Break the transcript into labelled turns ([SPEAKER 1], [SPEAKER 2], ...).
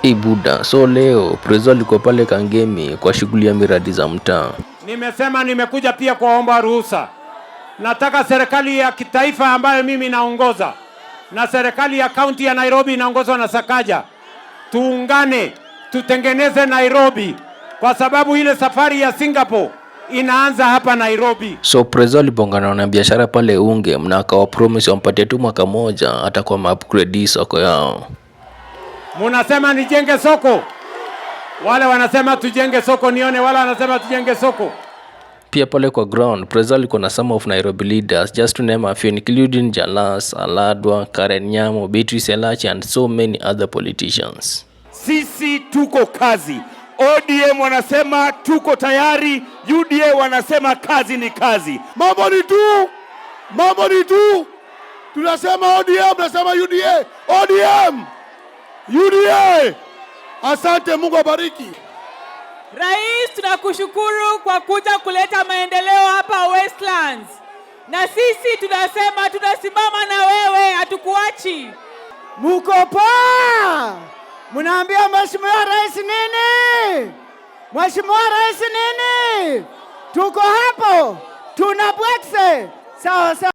[SPEAKER 1] Buda, so leo Prezo alikuwa pale Kangemi kwa shughuli ya miradi za mtaa.
[SPEAKER 2] Nimesema nimekuja pia kuomba ruhusa. Nataka serikali ya kitaifa ambayo mimi naongoza na serikali ya kaunti ya Nairobi inaongozwa na Sakaja, tuungane, tutengeneze Nairobi, kwa sababu ile safari ya Singapore inaanza hapa Nairobi.
[SPEAKER 1] So Prezo alibongana na biashara pale Unge na akawa promise wampatie tu mwaka moja atakuwa ma-upgrade soko yao.
[SPEAKER 2] Munasema nijenge soko, wale wanasema tujenge soko nione, wale wanasema tujenge soko.
[SPEAKER 1] Pia pale kwa ground, Prezo alikuwa na some of Nairobi leaders, just to name a few, including Jalas, Aladwa, Karen Nyamo, Beatrice Elachi and so many other politicians.
[SPEAKER 3] Sisi tuko kazi. ODM wanasema tuko tayari, UDA wanasema kazi ni kazi.
[SPEAKER 4] Mambo ni tu. Tunasema ODM, tunasema UDA. ODM! UDA! Asante, Mungu abariki.
[SPEAKER 5] Rais, tunakushukuru kwa kuja kuleta maendeleo hapa Westlands. Na sisi tunasema tunasimama na wewe, hatukuachi.
[SPEAKER 6] Muko poa? Munaambia Mheshimiwa Rais nini? Mheshimiwa Rais nini? Tuko hapo. Tunabwekse. Sawa sawa.